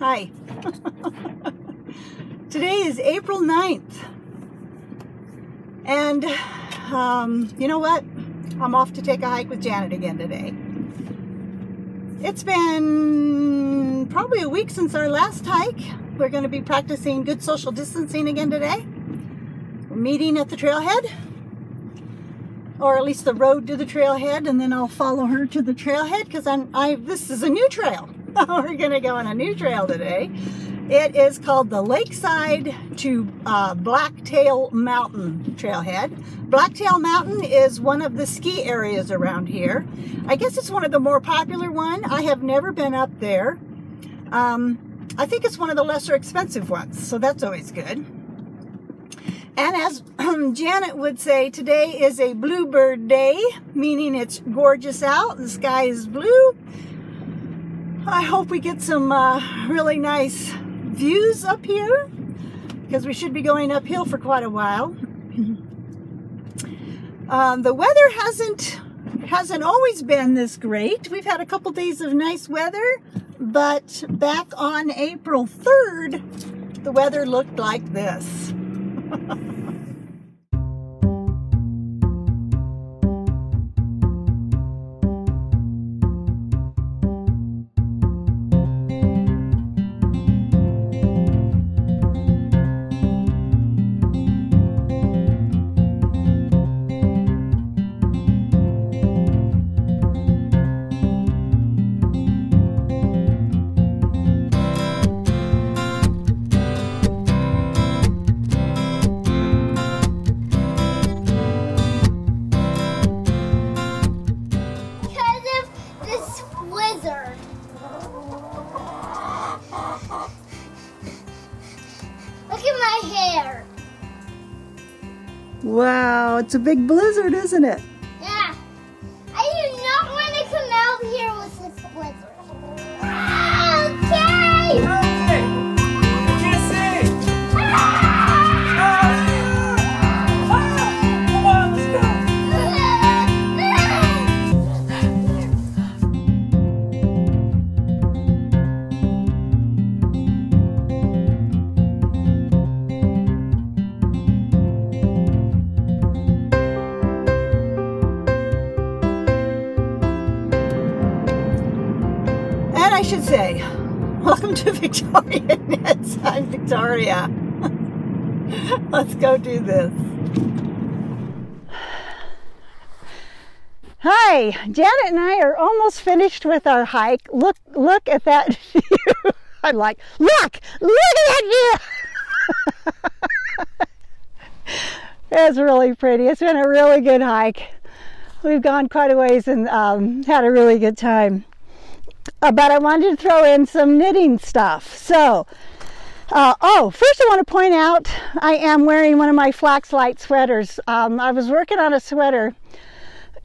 Hi. Today is April 9th. And you know what? I'm off to take a hike with Janet again today. It's been probably a week since our last hike. We're going to be practicing good social distancing again today. We're meeting at the trailhead, or at least the road to the trailhead, and then I'll follow her to the trailhead because this is a new trail. We're going to go on a new trail today. It is called the Lakeside to Blacktail Mountain trailhead. Blacktail Mountain is one of the ski areas around here. I guess it's one of the more popular one. I have never been up there. I think it's one of the lesser expensive ones, so that's always good. And as Janet would say, today is a bluebird day, meaning it's gorgeous out. The sky is blue. I hope we get some really nice views up here, because we should be going uphill for quite a while. The weather hasn't always been this great. We've had a couple days of nice weather, but back on April 3rd, the weather looked like this. Look at my hair. Wow, it's a big blizzard, isn't it? Yeah. I do not want to come out here with this blizzard. Okay. Hey! You can't see! Come on, let's go! I should say, welcome to Victoria Knits. I'm Victoria. Let's go do this. Hi, Janet and I are almost finished with our hike. Look at that view. I'm like, look at that view. It's really pretty. It's been a really good hike. We've gone quite a ways and had a really good time. But I wanted to throw in some knitting stuff. So, first I want to point out I am wearing one of my Flaxlight sweaters. I was working on a sweater.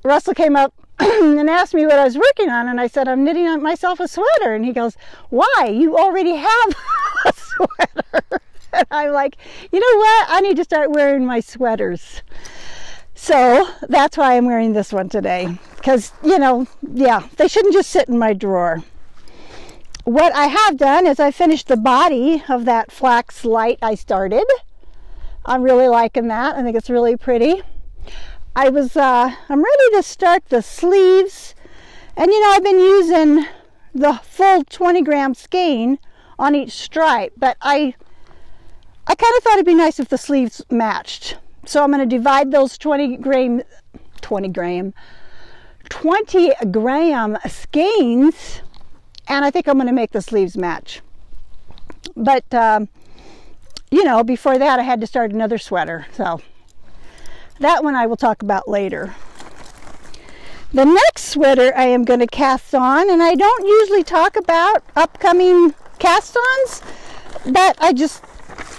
Russell came up and asked me what I was working on, and I said, I'm knitting myself a sweater. And he goes, why? You already have a sweater. And I'm like, you know what? I need to start wearing my sweaters. So that's why I'm wearing this one today. Because, you know, yeah, they shouldn't just sit in my drawer. What I have done is I finished the body of that Flaxlight I started. I'm really liking that. I think it's really pretty. I'm ready to start the sleeves. And, you know, I've been using the full 20-gram skein on each stripe. But I kind of thought it'd be nice if the sleeves matched. So I'm going to divide those 20 gram skeins, and I think I'm going to make the sleeves match. But, you know, before that I had to start another sweater. So that one I will talk about later. The next sweater I am going to cast on, and I don't usually talk about upcoming cast-ons, but I just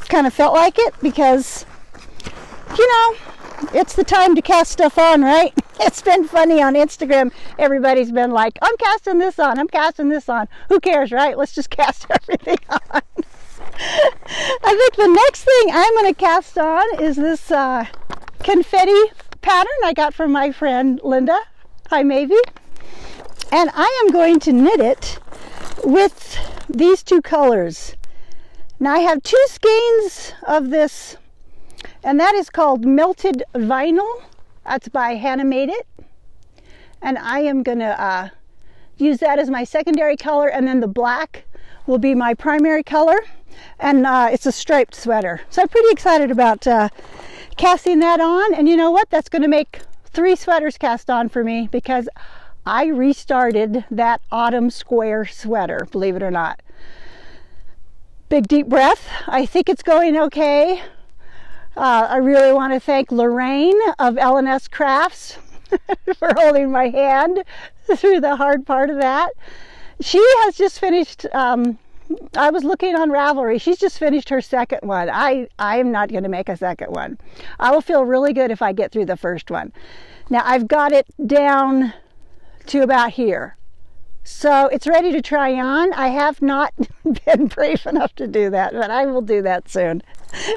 kind of felt like it because, you know, it's the time to cast stuff on, right? It's been funny on Instagram. Everybody's been like, I'm casting this on. I'm casting this on. Who cares, right? Let's just cast everything on. I think the next thing I'm going to cast on is this confetti pattern I got from my friend Linda. Hi, Mavie. And I am going to knit it with these two colors. Now I have 2 skeins of this, and that is called Melted Vinyl. That's by Hannah Made It. And I am gonna use that as my secondary color, and then the black will be my primary color. And it's a striped sweater. So I'm pretty excited about casting that on. And you know what? That's gonna make 3 sweaters cast on for me, because I restarted that autumn square sweater, believe it or not. Big deep breath. I think it's going okay. I really want to thank Lorraine of L&S Crafts for holding my hand through the hard part of that. She has just finished, I was looking on Ravelry, she's just finished her second one. I am not going to make a second one. I will feel really good if I get through the first one. Now I've got it down to about here. So it's ready to try on. I have not been brave enough to do that, but I will do that soon.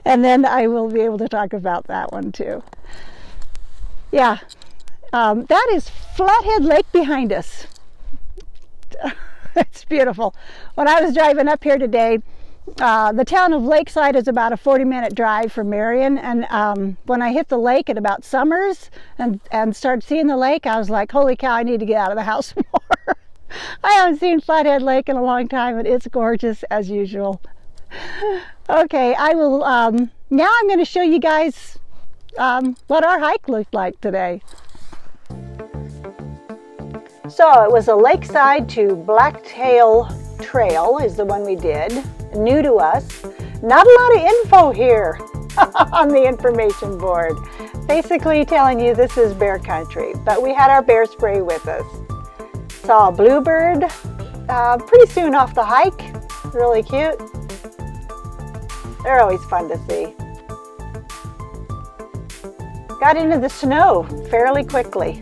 And then I will be able to talk about that one too. Yeah, that is Flathead Lake behind us. It's beautiful. When I was driving up here today, the town of Lakeside is about a 40-minute drive from Marion, and when I hit the lake at about Summers and started seeing the lake, I was like, holy cow, I need to get out of the house more. I haven't seen Flathead Lake in a long time, and it's gorgeous as usual. Okay, I will, now I'm going to show you guys what our hike looked like today. So it was a Lakeside to Blacktail trail is the one we did. New to us. Not a lot of info here on the information board. Basically telling you this is bear country, but we had our bear spray with us. Saw a bluebird pretty soon off the hike. Really cute. They're always fun to see. Got into the snow fairly quickly.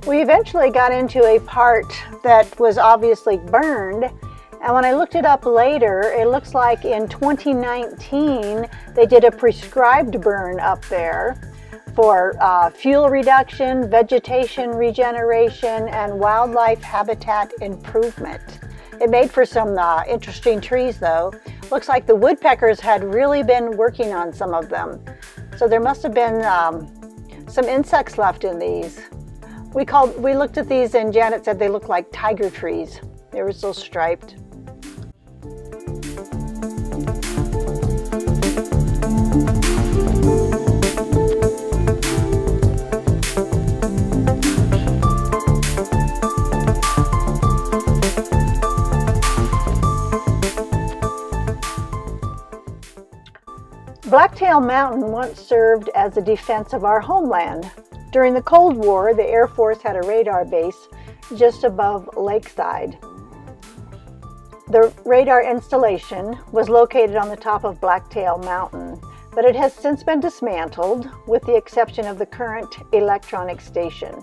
We eventually got into a part that was obviously burned, and when I looked it up later, it looks like in 2019 they did a prescribed burn up there for fuel reduction, vegetation regeneration, and wildlife habitat improvement. It made for some interesting trees though. Looks like the woodpeckers had really been working on some of them. So there must have been some insects left in these. We looked at these and Janet said they looked like tiger trees. They were so striped. Blacktail Mountain once served as a defense of our homeland. During the Cold War, the Air Force had a radar base just above Lakeside. The radar installation was located on the top of Blacktail Mountain, but it has since been dismantled with the exception of the current electronic station.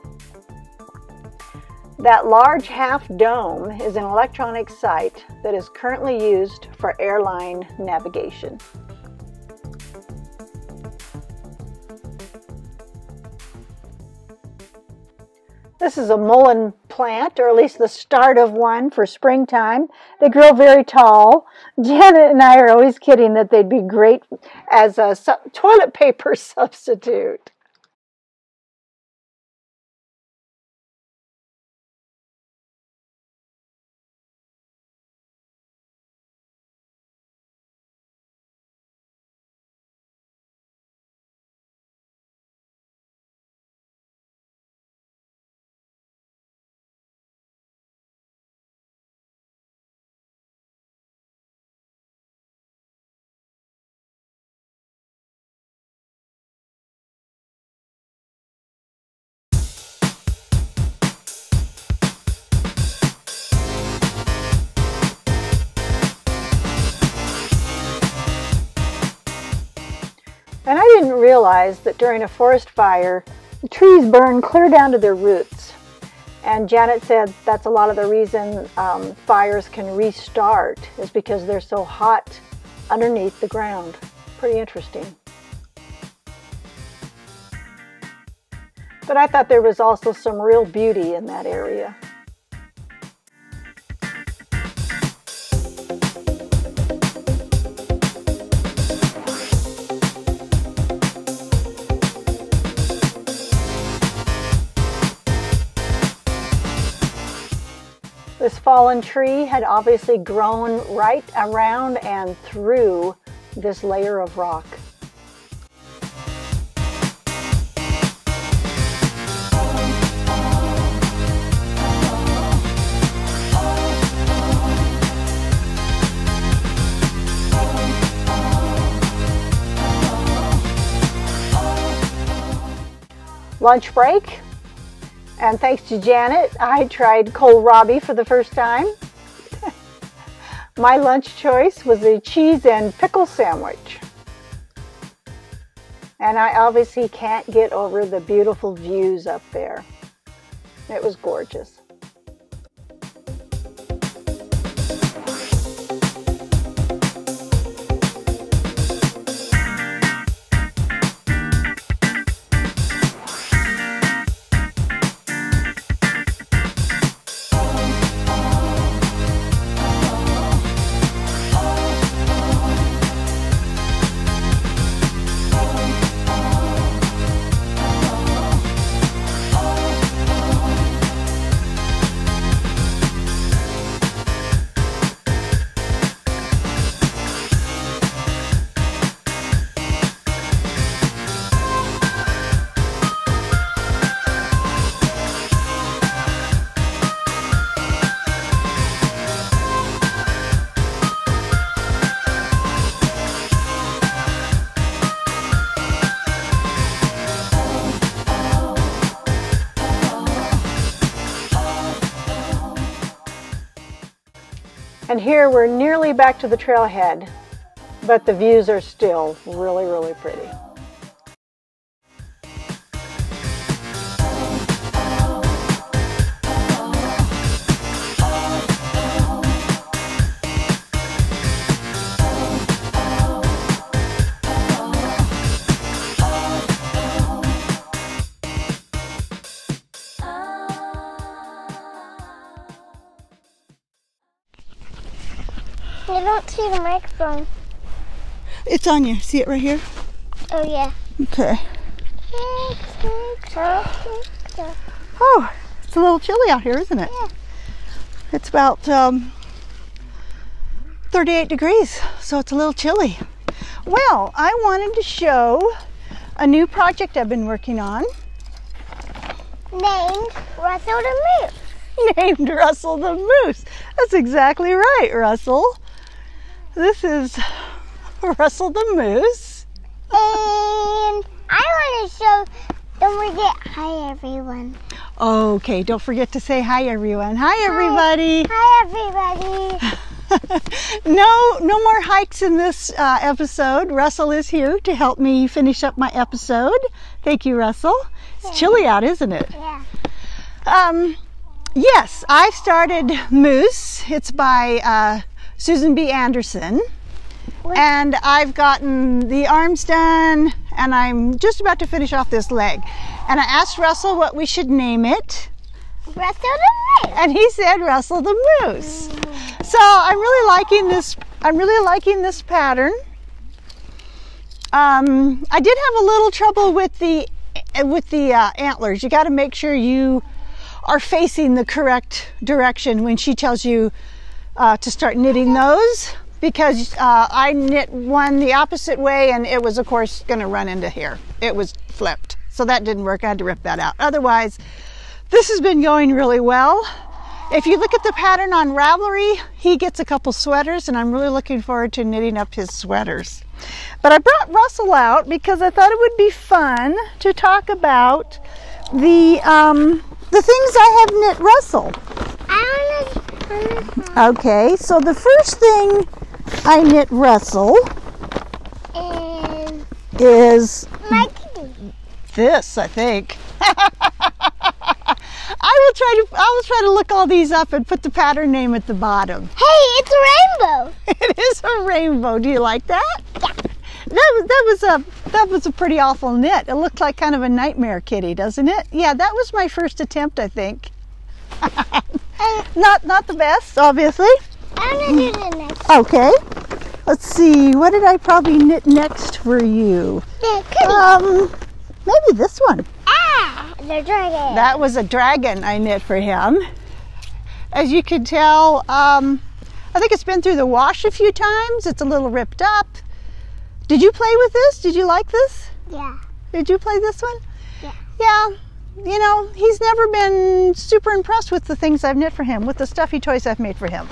That large half dome is an electronic site that is currently used for airline navigation. This is a mullein plant, or at least the start of one for springtime. They grow very tall. Janet and I are always kidding that they'd be great as a toilet paper substitute. And I didn't realize that during a forest fire, the trees burn clear down to their roots. And Janet said that's a lot of the reason fires can restart is because they're so hot underneath the ground. Pretty interesting. But I thought there was also some real beauty in that area. This fallen tree had obviously grown right around and through this layer of rock. Lunch break. And thanks to Janet, I tried kohlrabi for the first time. My lunch choice was a cheese and pickle sandwich. And I obviously can't get over the beautiful views up there. It was gorgeous. And here we're nearly back to the trailhead, but the views are still really, really pretty. I don't see the microphone. It's on you. See it right here? Oh, yeah. Okay. Oh, it's a little chilly out here, isn't it? Yeah. It's about 38 degrees, so it's a little chilly. Well, I wanted to show a new project I've been working on. Named Russell the Moose. Named Russell the Moose. That's exactly right, Russell. This is Russell the Moose. And I want to show, don't forget, hi everyone. Okay, don't forget to say hi everyone. Hi everybody. Hi everybody. No more hikes in this episode. Russell is here to help me finish up my episode. Thank you, Russell. It's chilly out, isn't it? Yeah. Yes, I started Moose. It's by Susan B. Anderson. And I've gotten the arms done, and I'm just about to finish off this leg. And I asked Russell what we should name it. Russell the Moose. And he said Russell the Moose. So I'm really liking this. I'm really liking this pattern. I did have a little trouble with the antlers. You got to make sure you are facing the correct direction when she tells you to start knitting those, because I knit one the opposite way and it was of course going to run into here. It was flipped, so that didn't work. I had to rip that out. Otherwise, this has been going really well. If you look at the pattern on Ravelry, he gets a couple sweaters, and I'm really looking forward to knitting up his sweaters. But I brought Russell out because I thought it would be fun to talk about the things I have knit Russell. Okay, so the first thing I knit Russell is My kitty. this, I think. I will try to look all these up and put the pattern name at the bottom. Hey, it's a rainbow. It is a rainbow. Do you like that? Yeah. That was a pretty awful knit. It looked like kind of a nightmare kitty, doesn't it? Yeah, that was my first attempt, I think. Not the best, obviously. I'm gonna do the next. Okay. Let's see. What did I probably knit next for you? The kitty. Maybe this one. The dragon. That was a dragon I knit for him. As you can tell, I think it's been through the wash a few times. It's a little ripped up. Did you play with this? Did you like this? Yeah. Did you play this one? Yeah. Yeah. You know, he's never been super impressed with the things I've knit for him, with the stuffy toys I've made for him.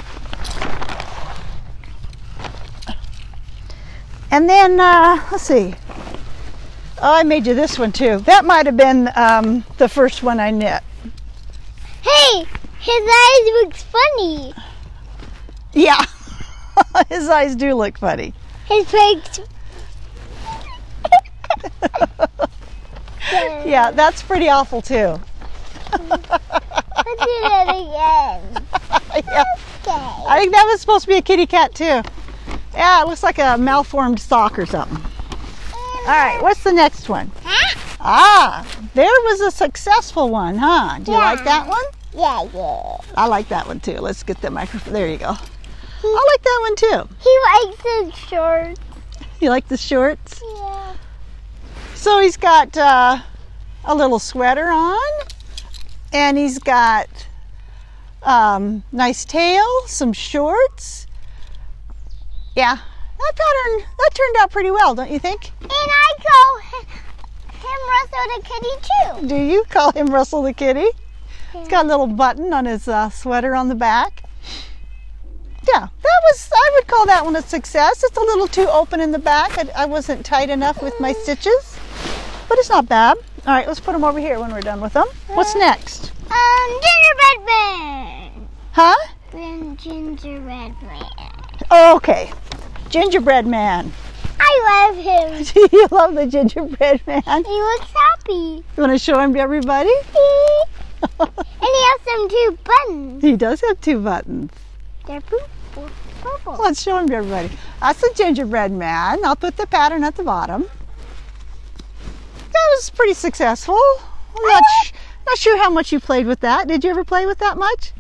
And then, let's see. Oh, I made you this one too. That might have been the first one I knit. Hey, his eyes looks funny. Yeah, his eyes do look funny. His face. Yeah, that's pretty awful too. Let's do that again. Yeah. Okay. I think that was supposed to be a kitty cat too. Yeah, it looks like a malformed sock or something. All right, what's the next one? Ah, there was a successful one, huh? Do you like that one? Yeah. I like that one too. Let's get the microphone. There you go. I like that one too. He likes his shorts. You like the shorts? Yeah. So he's got a little sweater on, and he's got nice tail, some shorts. Yeah, that turned out pretty well, don't you think? And I call him Russell the kitty too. Do you call him Russell the kitty? He's got a little button on his sweater on the back. Yeah, I would call that one a success. It's a little too open in the back. I wasn't tight enough with my stitches, but it's not bad. All right, let's put them over here when we're done with them. What's next? Gingerbread man. Huh? Gingerbread man. Oh, okay. Gingerbread man. I love him. Do you love the gingerbread man? He looks happy. You want to show him to everybody? And he has some 2 buttons. He does have 2 buttons. They're purple. Let's show him to everybody. That's the gingerbread man. I'll put the pattern at the bottom. That was pretty successful. I'm not sure how much you played with that. Did you ever play with that much?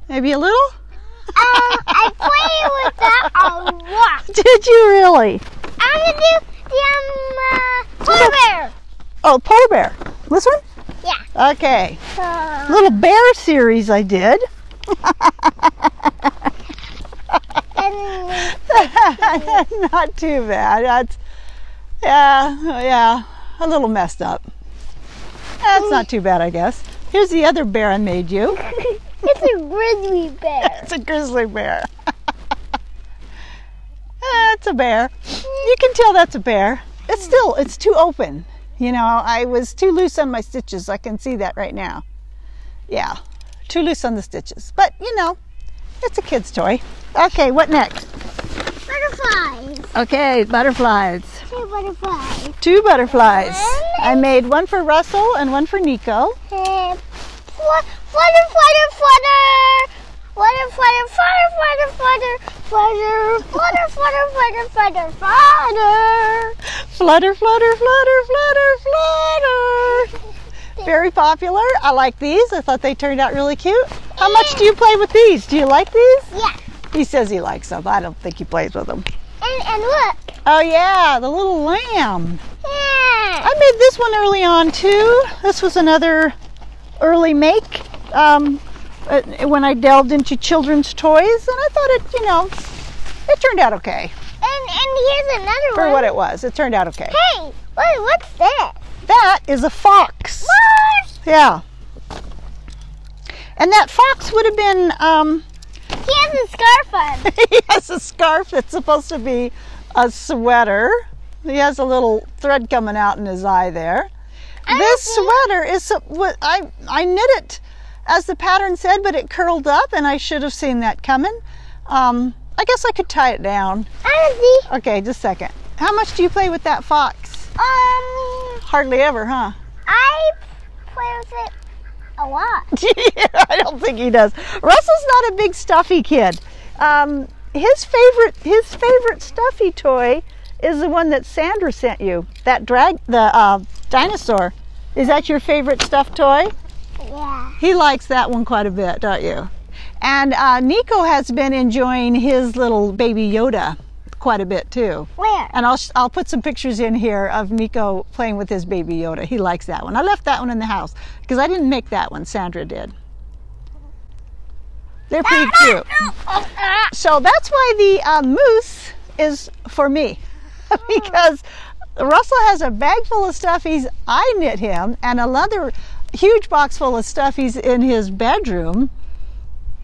Maybe a little? I play with that a lot. Did you really? I'm gonna do the polar bear. Oh, polar bear. This one? Yeah. Okay. Little bear series I did. Not too bad. That's yeah, a little messed up. That's not too bad, I guess. Here's the other bear I made you. It's a grizzly bear. It's a grizzly bear. It's a bear. You can tell that's a bear. It's too open. You know, I was too loose on my stitches. I can see that right now. Yeah, too loose on the stitches. But, you know, it's a kid's toy. Okay, what next? Butterflies. Okay, butterflies. 2 butterflies. 2 butterflies. I made one for Russell and one for Nico. Flutter, flutter, flutter. Flutter, flutter, flutter, flutter, flutter, flutter, flutter, flutter, flutter, flutter. Flutter, flutter, flutter, flutter, flutter. Very popular. I like these. I thought they turned out really cute. How much do you play with these? Do you like these? Yeah. He says he likes them. I don't think he plays with them. And look. Oh yeah, the little lamb. Yeah. I made this one early on too. This was another early make when I delved into children's toys, and I thought it turned out okay. And here's another one. For what it was, it turned out okay. Hey, what's this? That is a fox. What? Yeah. And that fox would have been, He has a scarf on. he has a scarf that's supposed to be a sweater. He has a little thread coming out in his eye there. This sweater is, I knit it as the pattern said, but it curled up, and I should have seen that coming. I guess I could tie it down. I see. Okay, just a second. How much do you play with that fox? Hardly ever, huh? I play with it a lot. Yeah, I don't think he does. Russell's not a big stuffy kid. His favorite stuffy toy is the one that Sandra sent you. That dinosaur. Is that your favorite stuffed toy? Yeah. He likes that one quite a bit, don't you? And Nico has been enjoying his little baby Yoda quite a bit too. Where? And I'll put some pictures in here of Nico playing with his baby Yoda. He likes that one. I left that one in the house because I didn't make that one. Sandra did. They're pretty cute. So that's why the moose is for me because Russell has a bag full of stuffies I knit him and another huge box full of stuffies in his bedroom.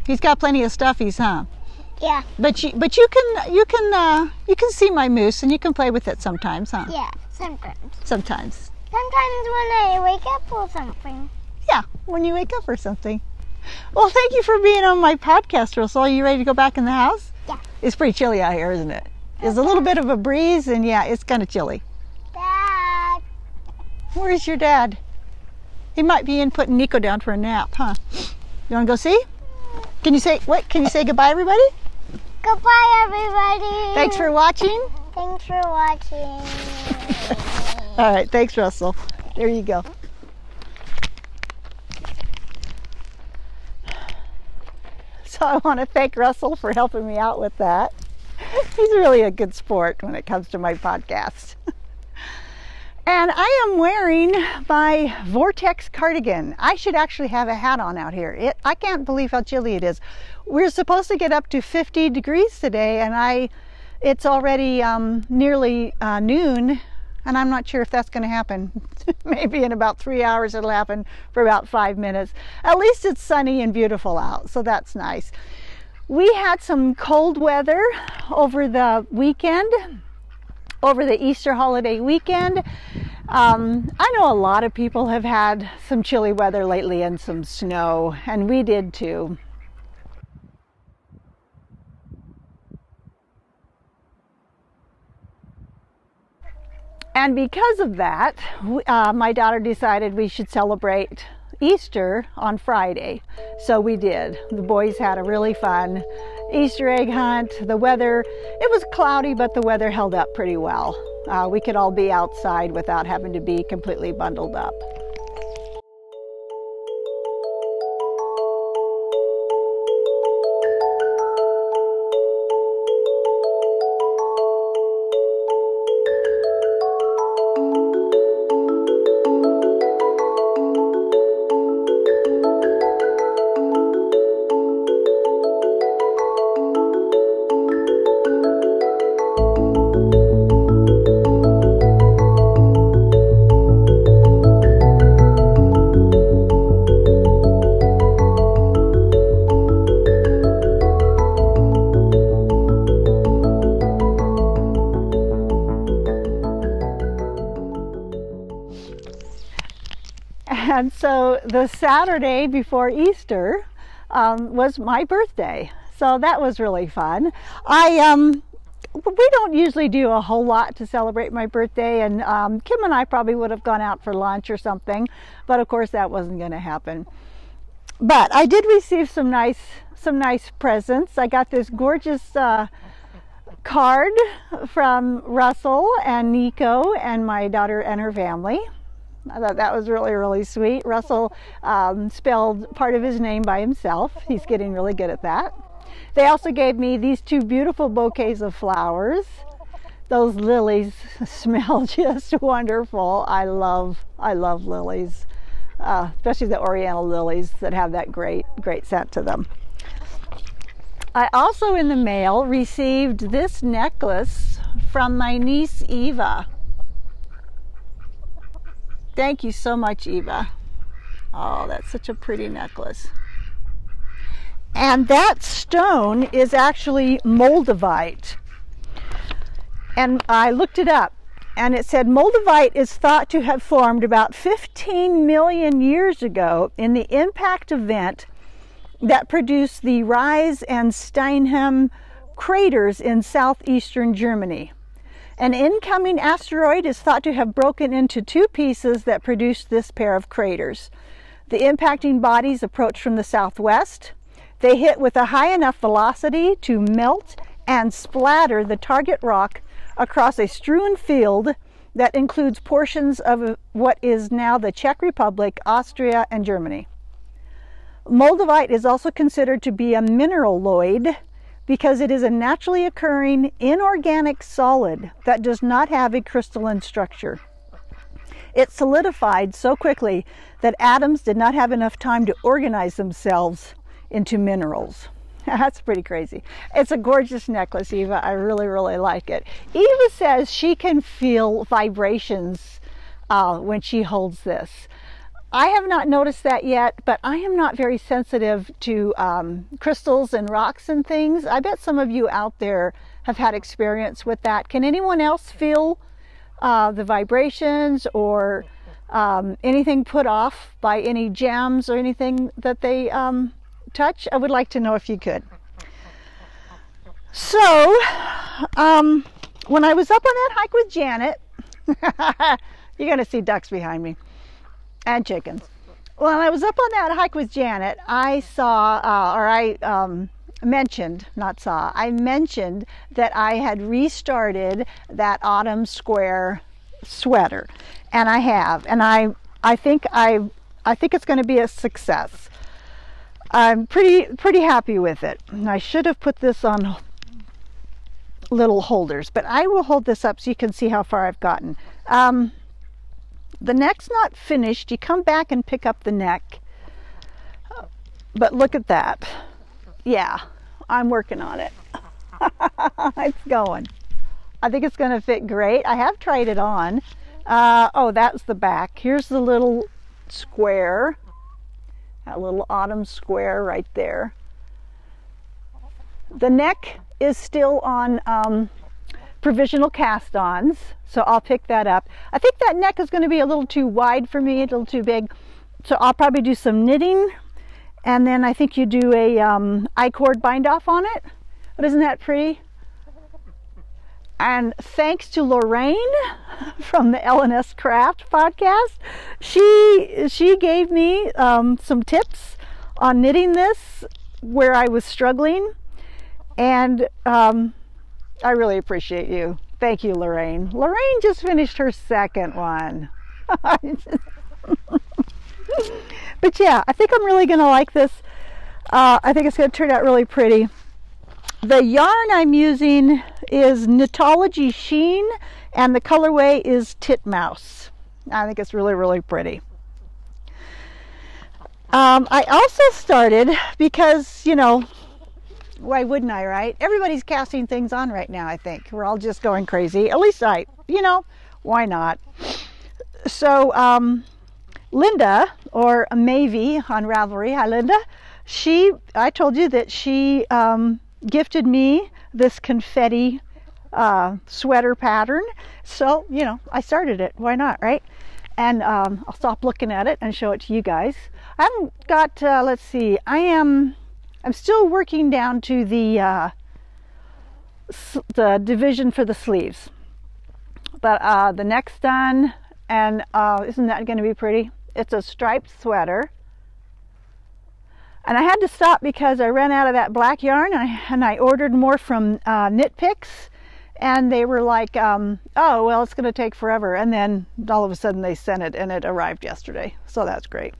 He's got plenty of stuffies, huh? Yeah. But you can see my moose and you can play with it sometimes, huh? Yeah, sometimes. Sometimes. Sometimes when I wake up or something. Yeah, when you wake up or something. Well, thank you for being on my podcast, Russell. Are you ready to go back in the house? Yeah. It's pretty chilly out here, isn't it? There's a little bit of a breeze and yeah, it's kind of chilly. Dad. Where's your dad? He might be in putting Nico down for a nap, huh? You want to go see? Can you say goodbye, everybody? Goodbye, everybody. Thanks for watching. Thanks for watching. All right, thanks, Russell. There you go. So I want to thank Russell for helping me out with that. He's really a good sport when it comes to my podcast. And I am wearing my Vortex cardigan. I should actually have a hat on out here. I can't believe how chilly it is. We're supposed to get up to 50 degrees today, and it's already nearly noon, and I'm not sure if that's going to happen. Maybe in about 3 hours it'll happen for about 5 minutes. At least it's sunny and beautiful out, so that's nice. We had some cold weather over the weekend. Over the Easter holiday weekend. I know a lot of people have had some chilly weather lately and some snow, and we did too. And because of that, my daughter decided we should celebrate Easter on Friday. So we did. The boys had a really fun Easter egg hunt. The weather, it was cloudy, but the weather held up pretty well. We could all be outside without having to be completely bundled up. And so the Saturday before Easter was my birthday. So that was really fun. We don't usually do a whole lot to celebrate my birthday, and Kim and I probably would have gone out for lunch or something, but of course that wasn't going to happen. But I did receive some nice presents. I got this gorgeous card from Russell and Nico and my daughter and her family. I thought that was really, really sweet. Russell spelled part of his name by himself. He's getting really good at that. They also gave me these two beautiful bouquets of flowers. Those lilies smell just wonderful. I love lilies, especially the oriental lilies that have that great scent to them. I also in the mail received this necklace from my niece Eva. Thank you so much, Eva. Oh, that's such a pretty necklace. And that stone is actually moldavite. And I looked it up, and it said moldavite is thought to have formed about 15 million years ago in the impact event that produced the Rise and Steinheim craters in southeastern Germany. An incoming asteroid is thought to have broken into two pieces that produced this pair of craters. The impacting bodies approach from the southwest. They hit with a high enough velocity to melt and splatter the target rock across a strewn field that includes portions of what is now the Czech Republic, Austria, and Germany. Moldavite is also considered to be a mineraloid because it is a naturally occurring inorganic solid that does not have a crystalline structure. It solidified so quickly that atoms did not have enough time to organize themselves into minerals. That's pretty crazy. It's a gorgeous necklace, Eva. I really, really like it. Eva says she can feel vibrations when she holds this. I have not noticed that yet, but I am not very sensitive to crystals and rocks and things. I bet some of you out there have had experience with that. Can anyone else feel the vibrations or anything put off by any gems or anything that they touch? I would like to know if you could. So, when I was up on that hike with Janet, you're going to see ducks behind me. And chickens. When I was up on that hike with Janet, I saw, I mentioned that I had restarted that autumn square sweater, and I have, and I think it's going to be a success. I'm pretty happy with it. And I should have put this on little holders, but I will hold this up so you can see how far I've gotten. The neck's not finished. You come back and pick up the neck. But look at that. Yeah, I'm working on it. It's going. I think it's going to fit great. I have tried it on. Oh, that's the back. Here's the little square. That little autumn square right there. The neck is still on provisional cast-ons, so I'll pick that up. I think that neck is going to be a little too wide for me, a little too big, so I'll probably do some knitting, and then I think you do a I-cord bind off on it. But isn't that pretty? And thanks to Lorraine from the L&S Craft podcast, she gave me some tips on knitting this where I was struggling, and I really appreciate you. Thank you, Lorraine. Lorraine just finished her second one. But yeah, I think I'm really going to like this. I think it's going to turn out really pretty. The yarn I'm using is Knitology Sheen, and the colorway is Titmouse. I think it's really, really pretty. I also started because, you know, why wouldn't I, right? Everybody's casting things on right now, I think. We're all just going crazy. At least you know, why not? So, Linda, or Mavie on Ravelry, hi Linda, I told you that she gifted me this confetti sweater pattern. So, you know, I started it. Why not, right? And I'll stop looking at it and show it to you guys. I haven't got, let's see, I'm still working down to the division for the sleeves, but the neck's done, and isn't that going to be pretty? It's a striped sweater, and I had to stop because I ran out of that black yarn, and I ordered more from Knit Picks, and they were like, oh well, it's going to take forever, and then all of a sudden they sent it, and it arrived yesterday, so that's great.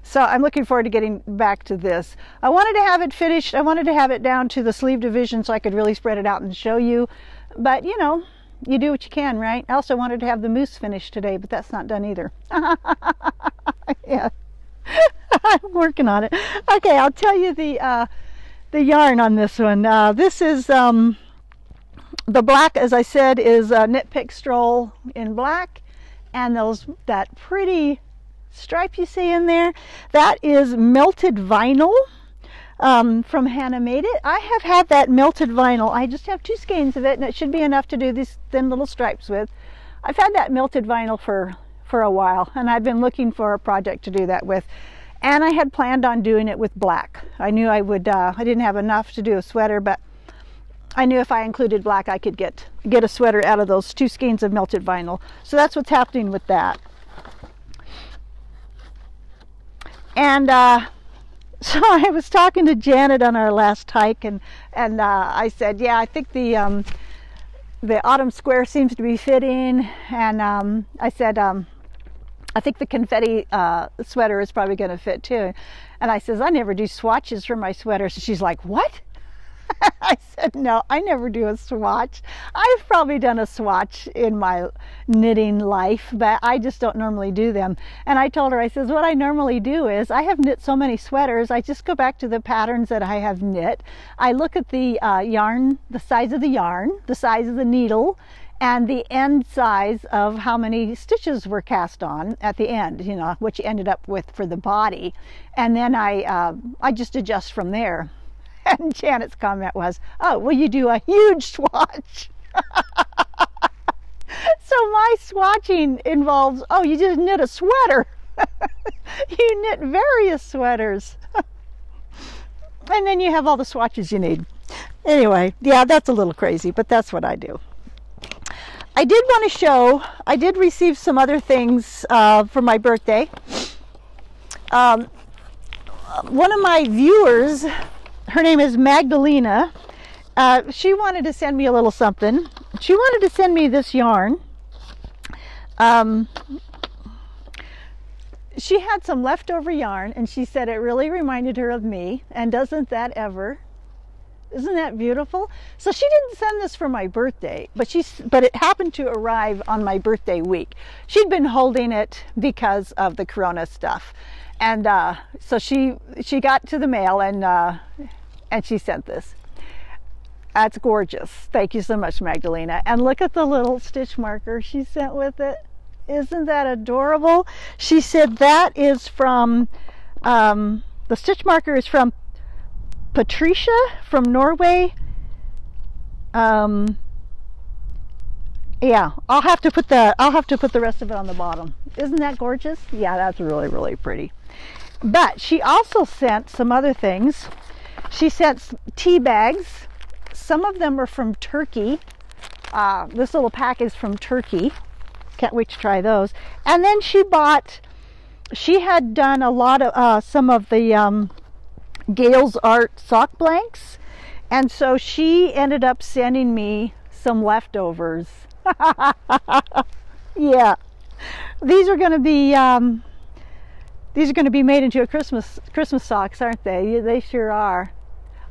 So I'm looking forward to getting back to this. I wanted to have it finished. I wanted to have it down to the sleeve division so I could really spread it out and show you. But, you know, you do what you can, right? I also wanted to have the moose finished today, but that's not done either. Yeah, I'm working on it. Okay, I'll tell you the yarn on this one. This is the black, as I said, is Knit Pick Stroll in black, and that pretty stripe you see in there, that is melted vinyl from Hannah Made It. I have had that melted vinyl. I just have 2 skeins of it, and it should be enough to do these thin little stripes with. I've had that melted vinyl for a while, and I've been looking for a project to do that with, and I had planned on doing it with black. I knew I would. I didn't have enough to do a sweater, but I knew if I included black, I could get a sweater out of those 2 skeins of melted vinyl. So that's what's happening with that. And so I was talking to Janet on our last hike, and I said, yeah, I think the autumn square seems to be fitting, and I said, I think the confetti sweater is probably going to fit too. And I says, I never do swatches for my sweaters. She's like, what? I said, no, I never do a swatch. I've probably done a swatch in my knitting life, but I just don't normally do them. And I told her, I says, what I normally do is I have knit so many sweaters, I just go back to the patterns that I have knit. I look at the yarn, the size of the yarn, the size of the needle, and the end size of how many stitches were cast on at the end, you know, what you ended up with for the body. And then I just adjust from there. And Janet's comment was, oh, well, you do a huge swatch. So my swatching involves, oh, you just knit a sweater. You knit various sweaters. And then you have all the swatches you need. Anyway, yeah, that's a little crazy, but that's what I do. I did want to show, I did receive some other things for my birthday. One of my viewers, her name is Magdalena. She wanted to send me a little something. She wanted to send me this yarn. She had some leftover yarn, and she said it really reminded her of me. And doesn't that ever? Isn't that beautiful? So she didn't send this for my birthday, but it happened to arrive on my birthday week. She'd been holding it because of the corona stuff. And so she got to the mail, and she sent this. That's gorgeous. Thank you so much, Magdalena. And look at the little stitch marker she sent with it. Isn't that adorable? She said that is from, the stitch marker is from Patricia from Norway. Yeah, I'll have to put the rest of it on the bottom. Isn't that gorgeous? Yeah, that's really, really pretty. But she also sent some other things. She sent tea bags. Some of them are from Turkey. This little pack is from Turkey. Can't wait to try those. And then she had done a lot of some of the Gail's Art sock blanks, and so she ended up sending me some leftovers. Yeah, these are going to be made into a Christmas socks, aren't they? They sure are.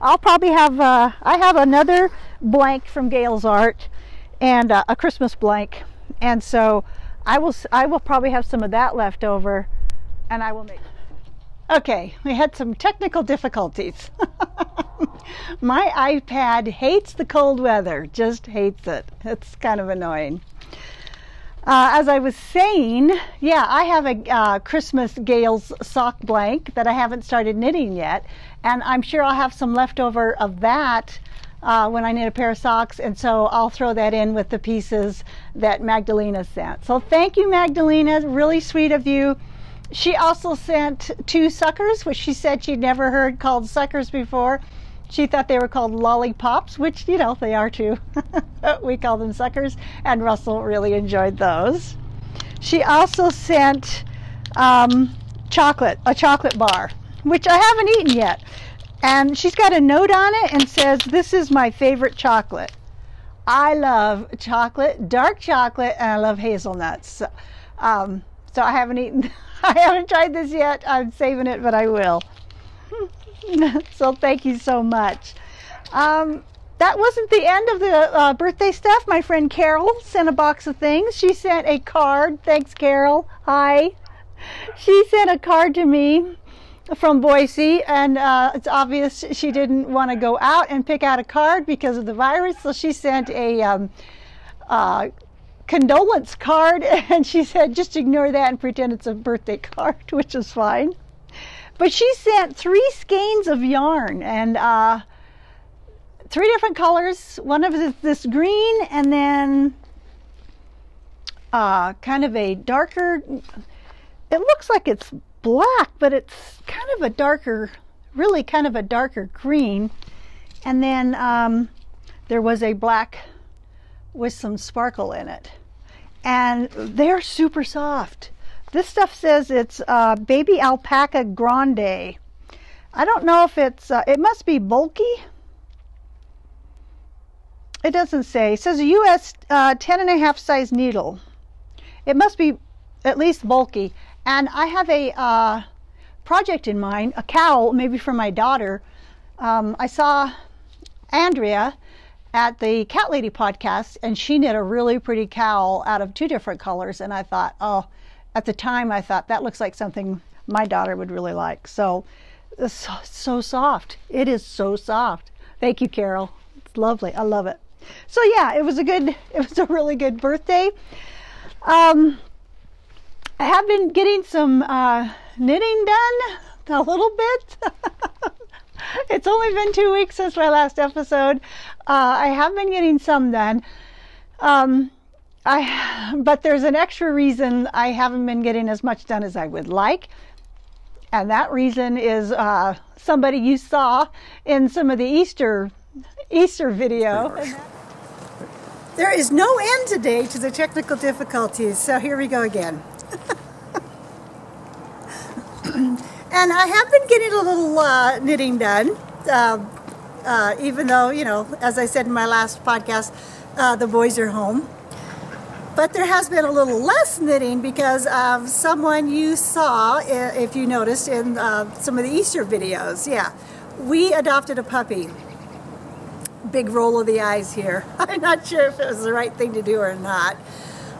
I'll probably have I have another blank from Gail's Art and a Christmas blank, and so I will probably have some of that left over, and I will make. Okay, we had some technical difficulties. My iPad hates the cold weather, just hates it. It's kind of annoying. As I was saying, yeah, I have a Christmas Gail's sock blank that I haven't started knitting yet, and I'm sure I'll have some leftover of that when I knit a pair of socks, and so I'll throw that in with the pieces that Magdalena sent. So thank you, Magdalena, really sweet of you. She also sent 2 suckers, which she said she'd never heard called suckers before. She thought they were called lollipops, which, you know, they are too. We call them suckers, and Russell really enjoyed those. She also sent a chocolate bar, which I haven't eaten yet. And she's got a note on it and says, "This is my favorite chocolate. I love chocolate, dark chocolate, and I love hazelnuts." So I haven't eaten. I haven't tried this yet. I'm saving it, but I will. So thank you so much. That wasn't the end of the birthday stuff. My friend Carol sent a box of things. She sent a card. Thanks, Carol. Hi. She sent a card to me from Boise, and it's obvious she didn't want to go out and pick out a card because of the virus, so she sent a condolence card, and she said just ignore that and pretend it's a birthday card, which is fine. But she sent 3 skeins of yarn, and 3 different colors. One of it is this green, and then kind of a darker, it looks like it's black, but it's kind of a darker, really kind of a darker green. And then there was a black with some sparkle in it. And they're super soft. This stuff says it's baby alpaca grande. I don't know if it's, it must be bulky. It doesn't say. It says a US 10.5 size needle. It must be at least bulky. And I have a project in mind, a cowl, maybe for my daughter. I saw Andrea at the Cat Lady podcast, and she knit a really pretty cowl out of 2 different colors. And I thought, oh, at the time I thought that looks like something my daughter would really like. So it's so soft. It is so soft. Thank you, Carol. It's lovely. I love it. So yeah, it was a really good birthday. I have been getting some knitting done a little bit. It's only been 2 weeks since my last episode. I have been getting some done. But there's an extra reason I haven't been getting as much done as I would like. And that reason is somebody you saw in some of the Easter video. There is no end today to the technical difficulties, so here we go again. And I have been getting a little knitting done, even though, you know, as I said in my last podcast, the boys are home. But there has been a little less knitting because of someone you saw, if you noticed, in some of the Easter videos. Yeah, we adopted a puppy. Big roll of the eyes here. I'm not sure if it was the right thing to do or not.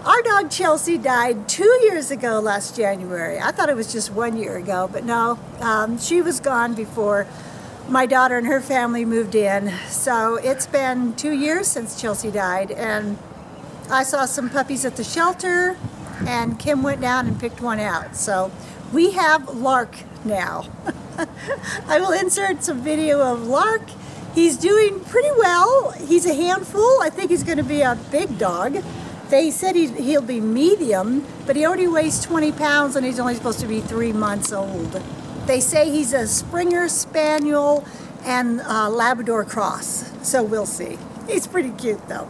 Our dog Chelsea died 2 years ago last January. I thought it was just 1 year ago, but no, she was gone before my daughter and her family moved in. So it's been 2 years since Chelsea died, and I saw some puppies at the shelter, and Kim went down and picked one out. So we have Lark now. I will insert some video of Lark. He's doing pretty well. He's a handful. I think he's going to be a big dog. They said he'll be medium, but he already weighs 20 pounds and he's only supposed to be 3 months old. They say he's a Springer Spaniel and Labrador cross, so we'll see. He's pretty cute though.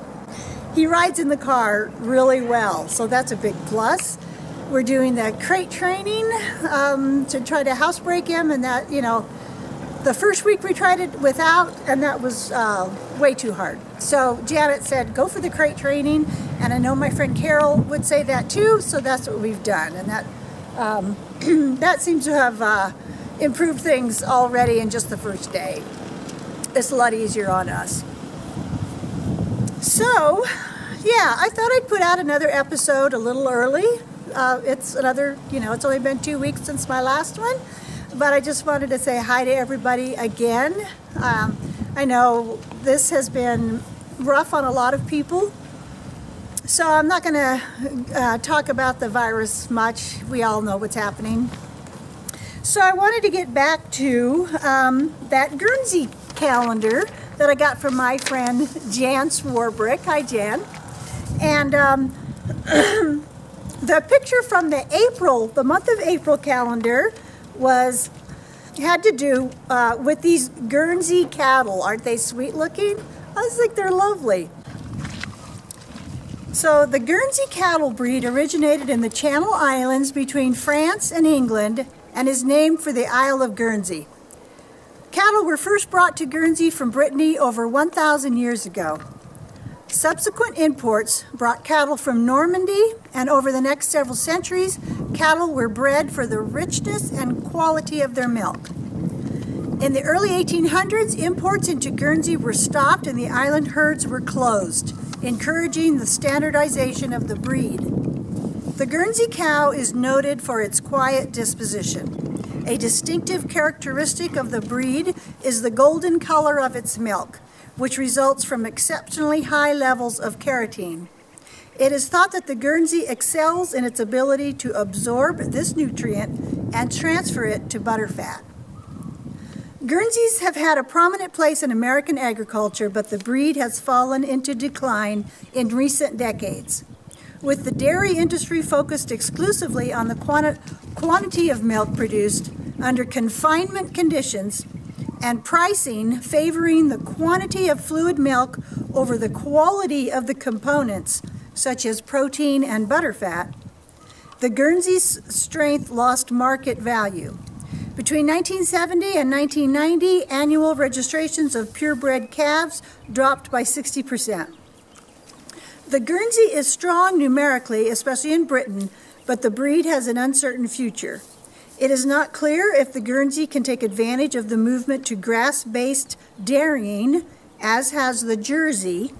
He rides in the car really well, so that's a big plus. We're doing the crate training to try to housebreak him, and that, you know, the first week we tried it without, and that was way too hard. So Janet said, go for the crate training, and I know my friend Carol would say that too, so that's what we've done. And that that seems to have improved things already in just the first day. It's a lot easier on us. So, yeah, I thought I'd put out another episode a little early. It's another, you know, it's only been 2 weeks since my last one. But I just wanted to say hi to everybody again. I know this has been rough on a lot of people, so I'm not going to talk about the virus much. We all know what's happening. So I wanted to get back to that Guernsey calendar that I got from my friend Jan Swarbrick. Hi, Jan. And the picture from the month of April calendar had to do with these Guernsey cattle. Aren't they sweet looking? I think they're lovely. So the Guernsey cattle breed originated in the Channel Islands between France and England and is named for the Isle of Guernsey. Cattle were first brought to Guernsey from Brittany over 1,000 years ago. Subsequent imports brought cattle from Normandy, and over the next several centuries, cattle were bred for the richness and quality of their milk. In the early 1800s, imports into Guernsey were stopped and the island herds were closed, encouraging the standardization of the breed. The Guernsey cow is noted for its quiet disposition. A distinctive characteristic of the breed is the golden color of its milk, which results from exceptionally high levels of keratin. It is thought that the Guernsey excels in its ability to absorb this nutrient and transfer it to butterfat. Guernseys have had a prominent place in American agriculture, but the breed has fallen into decline in recent decades. With the dairy industry focused exclusively on the quantity of milk produced under confinement conditions and pricing favoring the quantity of fluid milk over the quality of the components, such as protein and butterfat, the Guernsey's strength lost market value. Between 1970 and 1990, annual registrations of purebred calves dropped by 60%. The Guernsey is strong numerically, especially in Britain, but the breed has an uncertain future. It is not clear if the Guernsey can take advantage of the movement to grass-based dairying, as has the Jersey,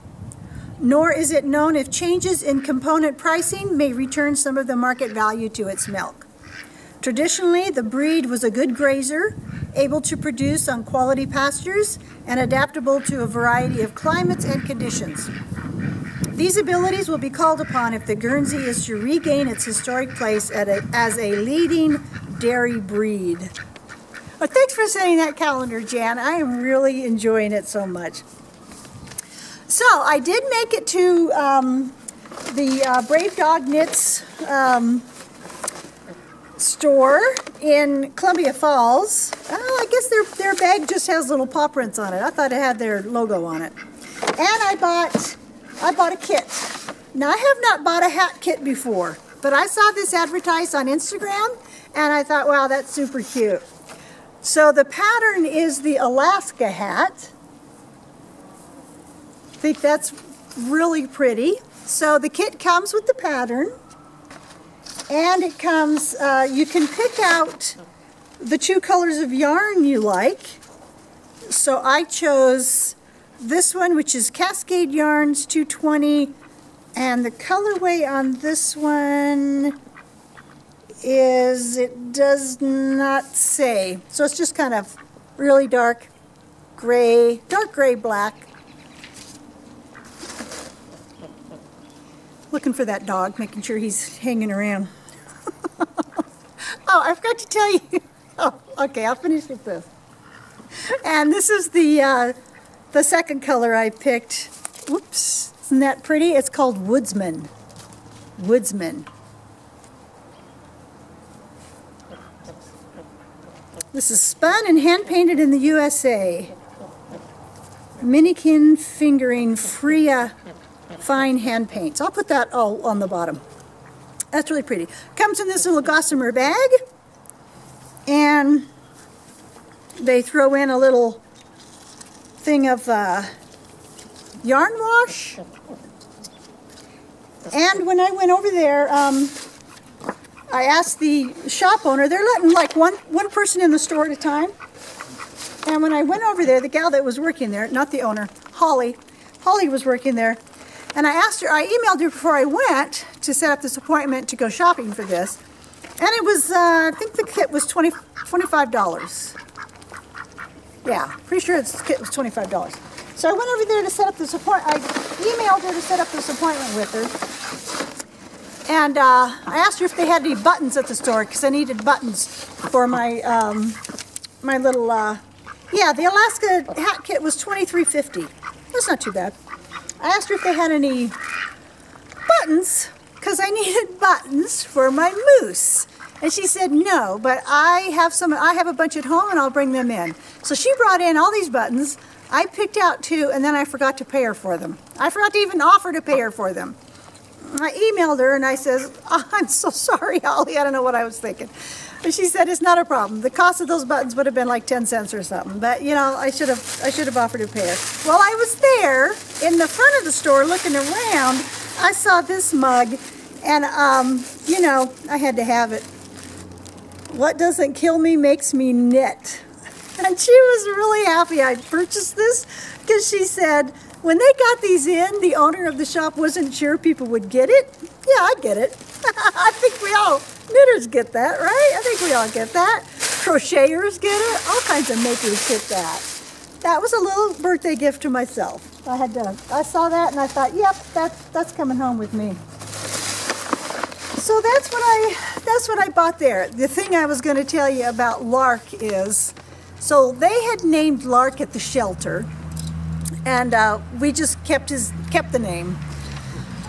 nor is it known if changes in component pricing may return some of the market value to its milk. Traditionally, the breed was a good grazer, able to produce on quality pastures and adaptable to a variety of climates and conditions. These abilities will be called upon if the Guernsey is to regain its historic place as a leading dairy breed. Well, thanks for sending that calendar, Jan. I am really enjoying it so much. So I did make it to the Brave Dog Knits store in Columbia Falls. Oh, I guess their bag just has little paw prints on it. I thought it had their logo on it. And I bought a kit. Now, I have not bought a hat kit before, but I saw this advertised on Instagram, and I thought, wow, that's super cute. So the pattern is the Alaska hat. I think that's really pretty. So the kit comes with the pattern, and it comes, you can pick out the 2 colors of yarn you like. So I chose this one, which is Cascade Yarns 220, and the colorway on this one is, it does not say. So it's just kind of really dark gray black. Looking for that dog, making sure he's hanging around. Oh, I forgot to tell you. Oh, okay, I'll finish with this. And this is the second color I picked. Whoops, isn't that pretty? It's called Woodsman. Woodsman. This is spun and hand painted in the USA. Minikin fingering Freya fine hand paints. I'll put that all on the bottom. That's really pretty. Comes in this little gossamer bag, and they throw in a little thing of yarn wash. And when I went over there, I asked the shop owner, they're letting like one person in the store at a time. And when I went over there, the gal that was working there, not the owner, Holly was working there. And I asked her, I emailed her before I went to set up this appointment to go shopping for this. And it was, I think the kit was $25. Yeah, pretty sure the kit was $25. So I went over there to set up this appointment. I emailed her to set up this appointment with her. And I asked her if they had any buttons at the store, because I needed buttons for my my little, yeah, the Alaska hat kit was $23.50. That's not too bad. I asked her if they had any buttons, because I needed buttons for my moose. And she said no, but I have a bunch at home and I'll bring them in. So she brought in all these buttons. I picked out 2, and then I forgot to pay her for them. I forgot to even offer to pay her for them. I emailed her and I said, oh, I'm so sorry, Holly, I don't know what I was thinking. And she said, it's not a problem. The cost of those buttons would have been like 10 cents or something. But, you know, I should have offered to pay her. Well, I was there in the front of the store looking around. I saw this mug, and, you know, I had to have it. What doesn't kill me makes me knit. And she was really happy I purchased this, because she said, when they got these in, the owner of the shop wasn't sure people would get it. Yeah, I get it. I think we all, knitters get that, right? I think we all get that. Crocheters get it. All kinds of makers get that. That was a little birthday gift to myself. I saw that and I thought, yep, that's coming home with me. So that's what I bought there. The thing I was going to tell you about Lark is, so they had named Lark at the shelter, and we just kept the name.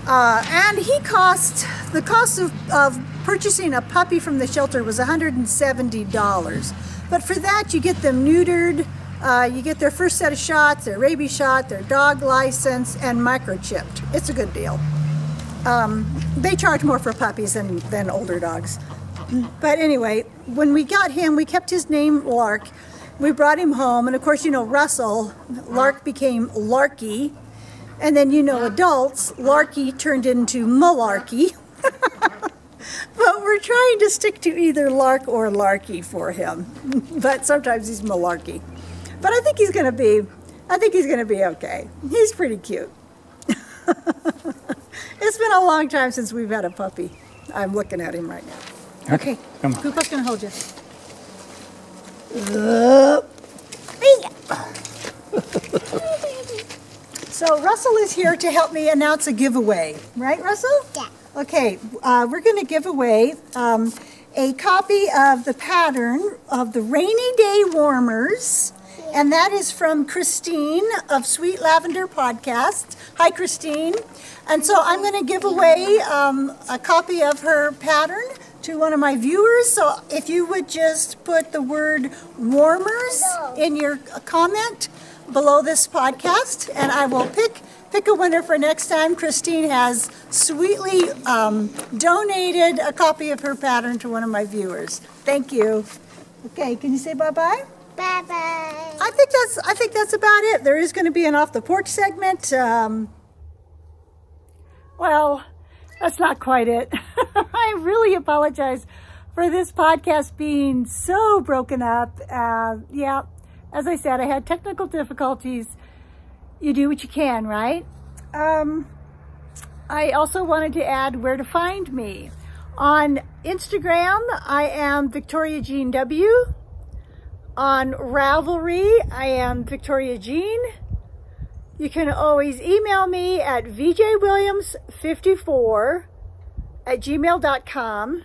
And the cost of purchasing a puppy from the shelter was $170. But for that, you get them neutered, You get their first set of shots, their rabies shot, their dog license, and microchipped. It's a good deal. They charge more for puppies than older dogs. But anyway, when we got him, we kept his name Lark. We brought him home, and of course, you know, Russell, Lark became Larky. And then, you know, adults, Larky turned into Malarkey. But we're trying to stick to either Lark or Larky for him. But sometimes he's Malarkey. But I think he's going to be okay. He's pretty cute. It's been a long time since we've had a puppy. I'm looking at him right now. Okay, come on. Koopa's going to hold you. So Russell is here to help me announce a giveaway. Right, Russell? Yeah. Okay, we're going to give away a copy of the pattern of the Rainy Day Warmers. And that is from Christine of Sweet Lavender Podcast. Hi, Christine. And so I'm going to give away a copy of her pattern to one of my viewers. So if you would just put the word warmers in your comment below this podcast, and I will pick a winner for next time. Christine has sweetly donated a copy of her pattern to one of my viewers. Thank you. Okay, can you say bye-bye? Bye-bye. I think that's about it. There is going to be an off the porch segment. Well, that's not quite it. I really apologize for this podcast being so broken up. Yeah, as I said, I had technical difficulties. You do what you can, right? I also wanted to add where to find me. On Instagram, I am Victoria Jean W. On Ravelry, I am Victoria Jean. You can always email me at vjwilliams54@gmail.com.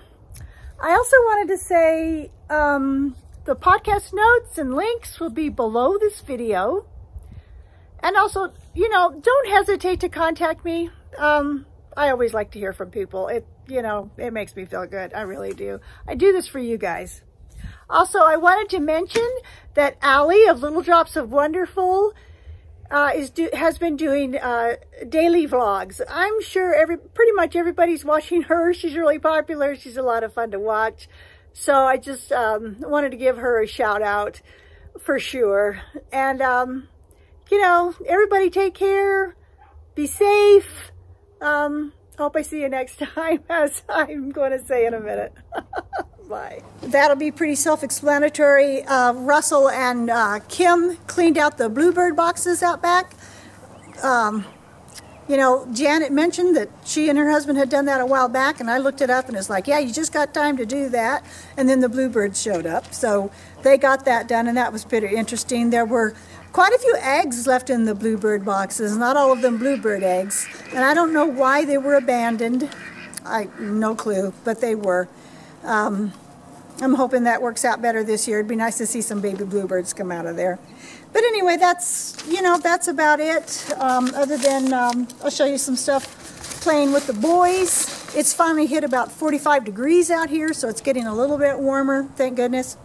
I also wanted to say the podcast notes and links will be below this video. And also, you know, don't hesitate to contact me. I always like to hear from people. It makes me feel good. I really do. I do this for you guys. Also, I wanted to mention that Allie of Little Drops of Wonderful has been doing daily vlogs. I'm sure pretty much everybody's watching her. She's really popular. She's a lot of fun to watch. So I just wanted to give her a shout out for sure. And, you know, everybody take care. Be safe. Hope I see you next time, as I'm going to say in a minute. Bye. That'll be pretty self-explanatory. Russell and Kim cleaned out the bluebird boxes out back. You know, Janet mentioned that she and her husband had done that a while back, and I looked it up and it's like, yeah, you just got time to do that. And then the bluebirds showed up. So they got that done, and that was pretty interesting. There were quite a few eggs left in the bluebird boxes, not all of them bluebird eggs. And I don't know why they were abandoned. No clue, but they were. I'm hoping that works out better this year. It'd be nice to see some baby bluebirds come out of there. But anyway, that's about it. Other than, I'll show you some stuff playing with the boys. It's finally hit about 45 degrees out here, so it's getting a little bit warmer, thank goodness.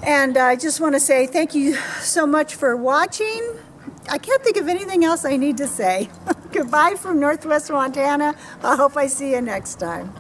And I just want to say thank you so much for watching. I can't think of anything else I need to say. Goodbye from Northwest Montana. I hope I see you next time.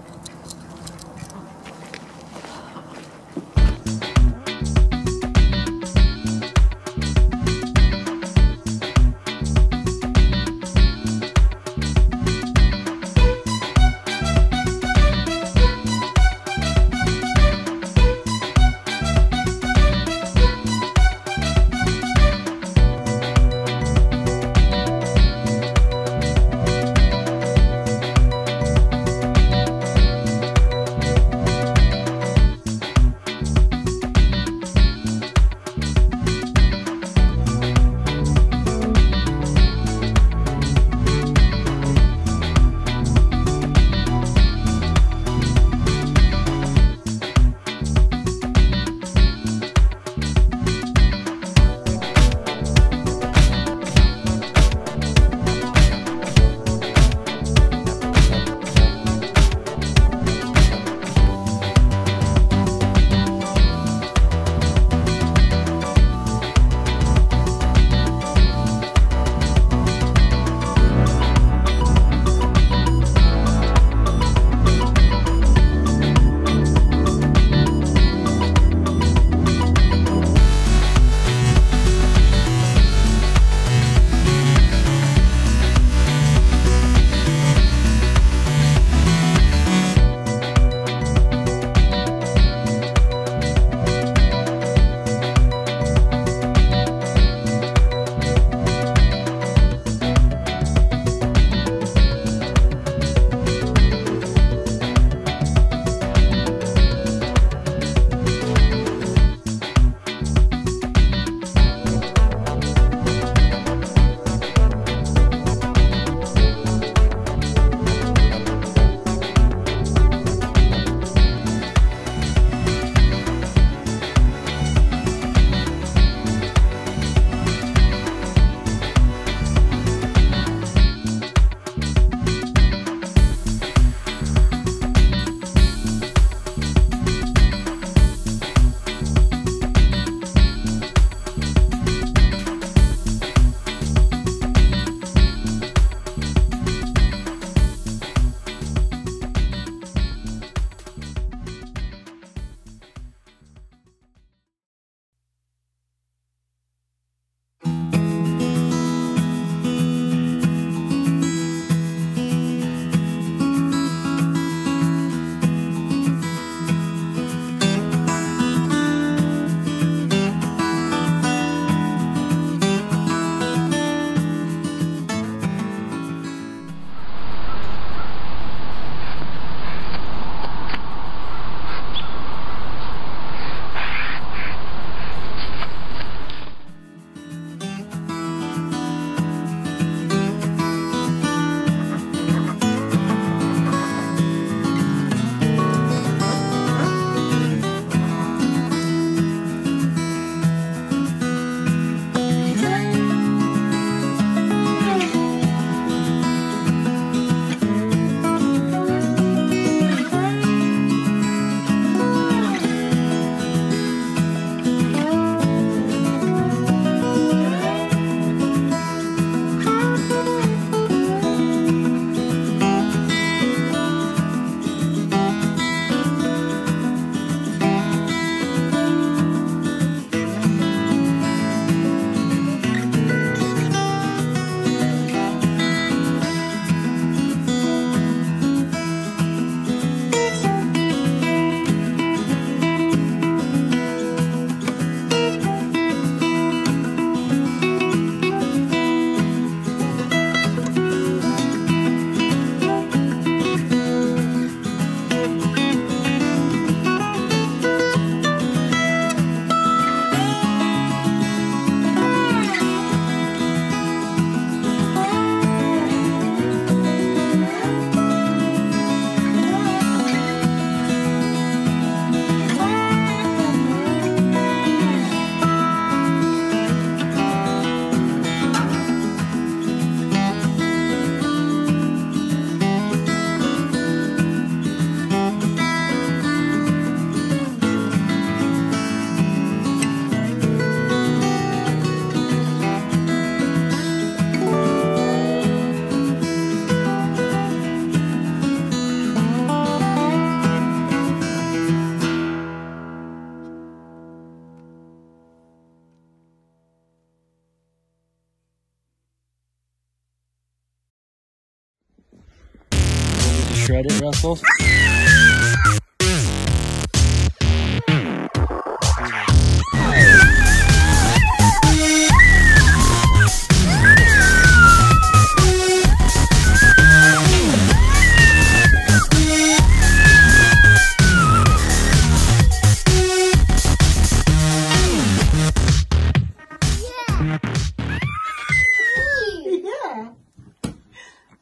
shred it, Russell?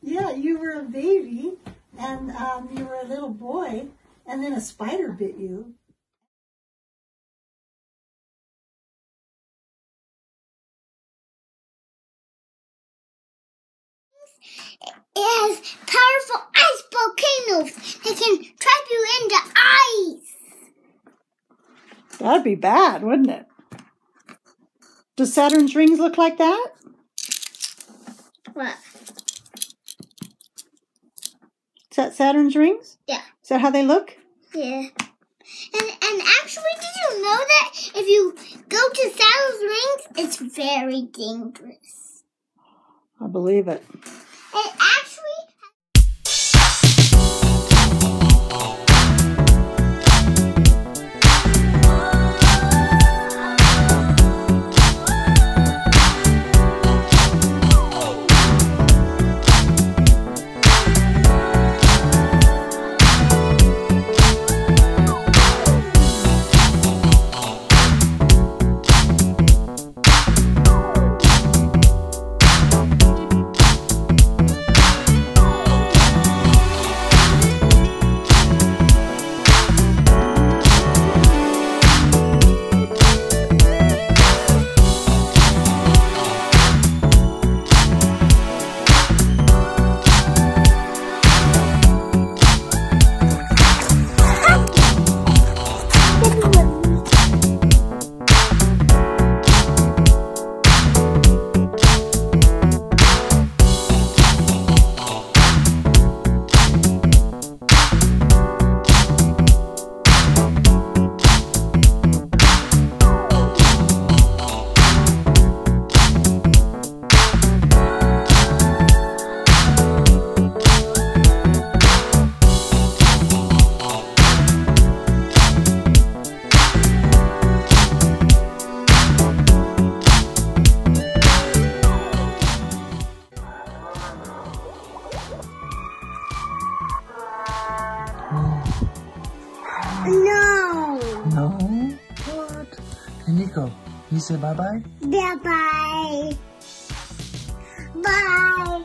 Yeah, you were a baby, and you were a little boy, and then a spider bit you. It has powerful ice volcanoes that can trap you into ice. That'd be bad, wouldn't it? Does Saturn's rings look like that? What? Is that Saturn's rings? Yeah. Is that how they look? Yeah. And actually, did you know that if you go to Saturn's rings, it's very dangerous? I believe it. It actually... No. No? What? Hey, Nico, can you say bye-bye? Bye-bye. Bye.